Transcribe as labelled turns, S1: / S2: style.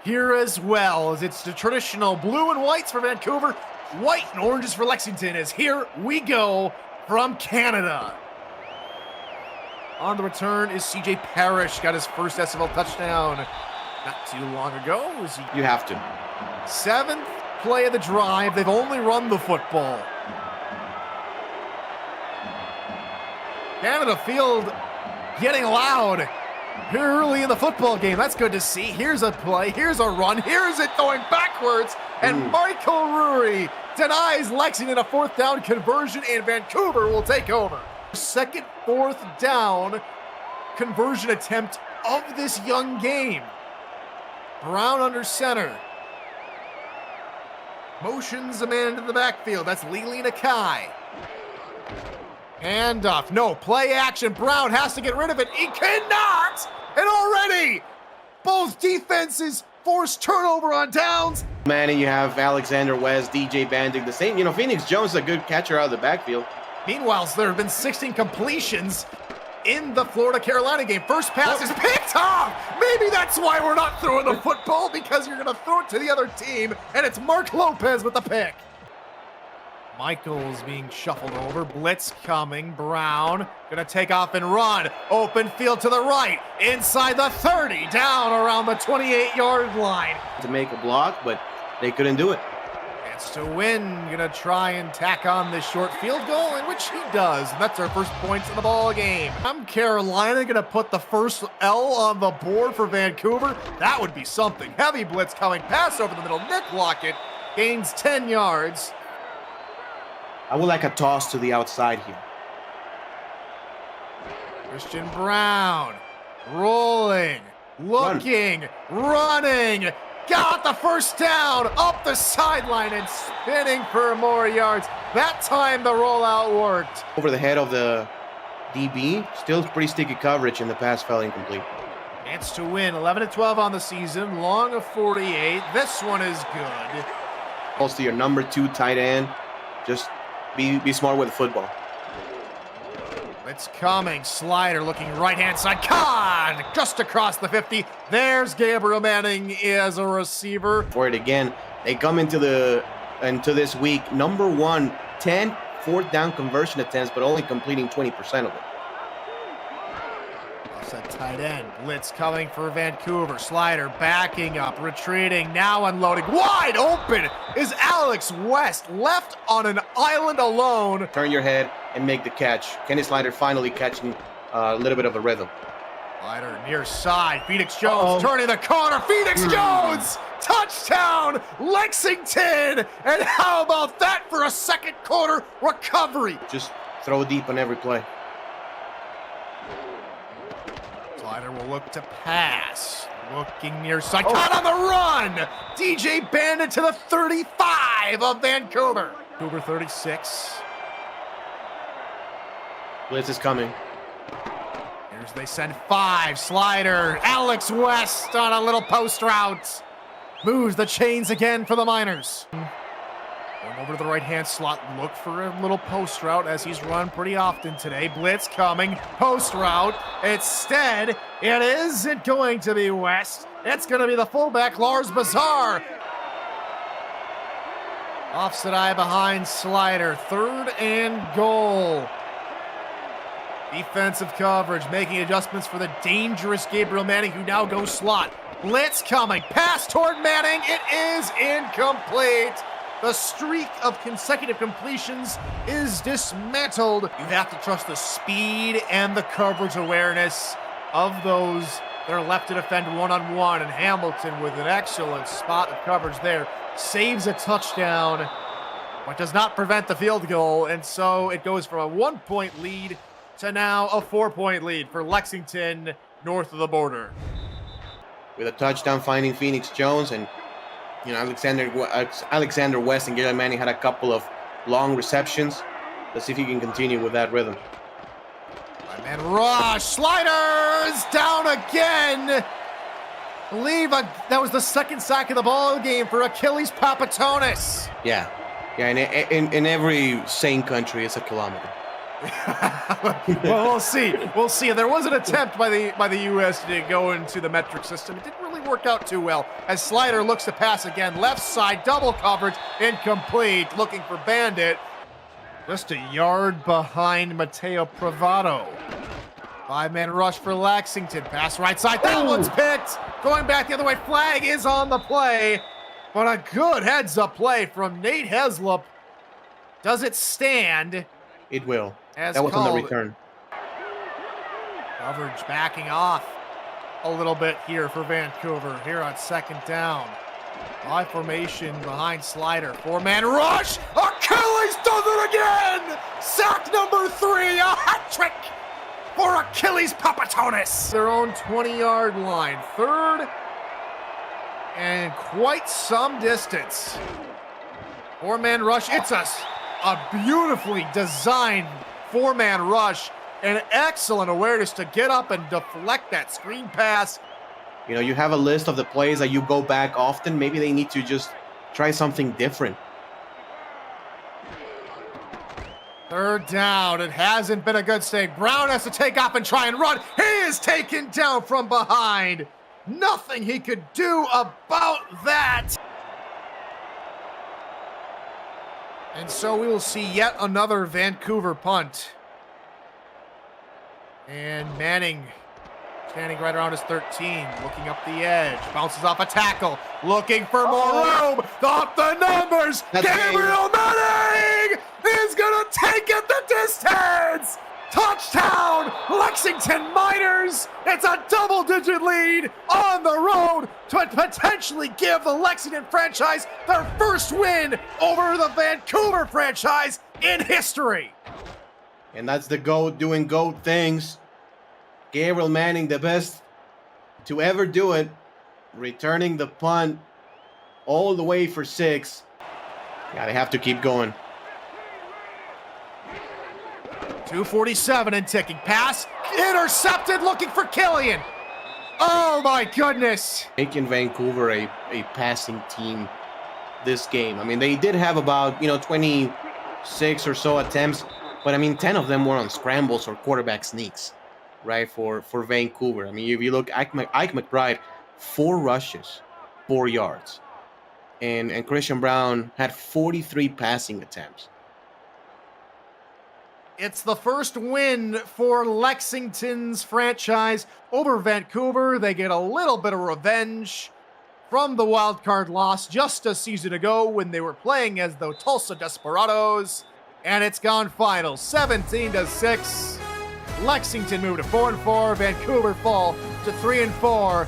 S1: here as well, as it's the traditional blue and whites for Vancouver, white and oranges for Lexington, as here we go from Canada. On the return is CJ Parrish, got his first SFL touchdown not too long ago.
S2: You have to.
S1: 7th play of the drive, they've only run the football. Canada field getting loud here early in the football game. That's good to see. Here's a play, here's a run, here's it going backwards, and Michael Rury denies Lexington a 4th down conversion, and Vancouver will take over. Second 4th down conversion attempt of this young game. Brown under center. Motions a man into the backfield. That's Lili Nakai. Handoff. No, play action. Brown has to get rid of it. He cannot! And already, both defenses force turnover on downs.
S2: Manning, you have Alexander West, DJ Bandig, the same. You know, Phoenix Jones is a good catcher out of the backfield.
S1: Meanwhile, there have been 16 completions in the Florida-Carolina game. First pass is picked off. Maybe that's why we're not throwing the football, because you're going to throw it to the other team, and it's Mark Lopez with the pick. Michael's being shuffled over. Blitz coming. Brown going to take off and run. Open field to the right. Inside the 30. Down around the 28-yard line.
S2: To make a block, but they couldn't do it.
S1: Chance to win. Going to try and tack on this short field goal, in which he does. And that's our first points in the ball game. I'm Carolina going to put the first L on the board for Vancouver. That would be something. Heavy blitz coming. Pass over the middle. Nick Lockett gains 10 yards.
S2: I would like a toss to the outside here.
S1: Christian Brown rolling, looking, running, got the first down, up the sideline and spinning for more yards. That time the rollout worked.
S2: Over the head of the DB, still pretty sticky coverage, and the pass fell incomplete.
S1: Chance to win, 11-12 on the season, long of 48. This one is good.
S2: Also your number 2 tight end, just be smart with the football.
S1: It's coming. Slider looking right-hand side. Caught just across the 50. There's Gabriel Manning as a receiver.
S2: For it again, they come into this week number 1, 10 4th down conversion attempts, but only completing 20% of it.
S1: Offset tight end. Blitz coming for Vancouver. Slider backing up, retreating, now unloading. Wide open is Alex West, left on an island alone.
S2: Turn your head and make the catch. Kenny Slider finally catching a little bit of the rhythm.
S1: Slider near side. Phoenix Jones turning the corner. Phoenix Jones! Touchdown, Lexington! And how about that for a second quarter recovery?
S2: Just throw deep on every play.
S1: Slider will look to pass. Looking near side. Caught on the run! DJ Bandit to the 35 of Vancouver. Vancouver 36.
S2: Blitz is coming.
S1: Here's they send 5. Slider. Alex West on a little post route. Moves the chains again for the Miners. Going over to the right-hand slot. Look for a little post route as he's run pretty often today. Blitz coming. Post route. Instead, it isn't going to be West. It's going to be the fullback, Lars Bazar. Offset eye behind Slider. 3rd and goal. Defensive coverage, making adjustments for the dangerous Gabriel Manning, who now goes slot. Blitz coming. Pass toward Manning. It is incomplete. The streak of consecutive completions is dismantled. You have to trust the speed and the coverage awareness of those that are left to defend one-on-one. And Hamilton, with an excellent spot of coverage there, saves a touchdown, but does not prevent the field goal. And so it goes from a 1-point lead to now a 4-point lead for Lexington north of the border.
S2: With a touchdown finding Phoenix Jones, and you know, Alexander West and Gabriel Manning had a couple of long receptions. Let's see if he can continue with that rhythm.
S1: And rush. Sliders down again. I believe that was the 2nd sack of the ball game for Achilles Papatonis.
S2: Yeah. In every sane country, it's a kilometer.
S1: Well, we'll see. We'll see. There was an attempt by the U.S. to go into the metric system. It didn't really work out too well as Slider looks to pass again. Left side, double coverage, incomplete, looking for Bandit. Just a yard behind Mateo Pravado. 5-man rush for Lexington. Pass right side. That one's picked. Going back the other way. Flag is on the play. But a good heads-up play from Nate Heslop. Does it stand?
S2: It will.
S1: As
S2: that was on the
S1: called.
S2: return.
S1: Coverage backing off a little bit here for Vancouver. Here on second down. High formation behind Slider. 4-man rush. Achilles does it again. Sack number 3. A hat trick for Achilles Papatonis. Their own 20-yard line. Third and quite some distance. 4-man rush. It's a beautifully designed 4-man rush. An excellent awareness to get up and deflect that screen pass.
S2: You know, you have a list of the plays that you go back often. Maybe they need to just try something different.
S1: Third down. It hasn't been a good stay. Brown has to take off and try and run. He is taken down from behind. Nothing he could do about that. And so we will see yet another Vancouver punt. And Manning standing right around his 13, looking up the edge, bounces off a tackle, looking for more room, off the numbers, Gabriel Manning is gonna take it the distance! Touchdown, Lexington Miners! It's a double-digit lead on the road to potentially give the Lexington franchise their first win over the Vancouver franchise in history.
S2: And that's the GOAT doing GOAT things. Gabriel Manning, the best to ever do it, returning the punt all the way for 6. Yeah, they have to keep going.
S1: 2:47 and ticking. Pass intercepted, looking for Killian. Oh my goodness.
S2: Making Vancouver a passing team this game. I mean, they did have about, 26 or so attempts, but I mean, 10 of them were on scrambles or quarterback sneaks, right, for Vancouver. I mean, if you look, Ike McBride, 4 rushes, 4 yards. And Christian Brown had 43 passing attempts.
S1: It's the first win for Lexington's franchise over Vancouver. They get a little bit of revenge from the wild card loss just a season ago when they were playing as the Tulsa Desperados. And it's gone final, 17-6. Lexington moved to 4-4. Vancouver fall to 3-4.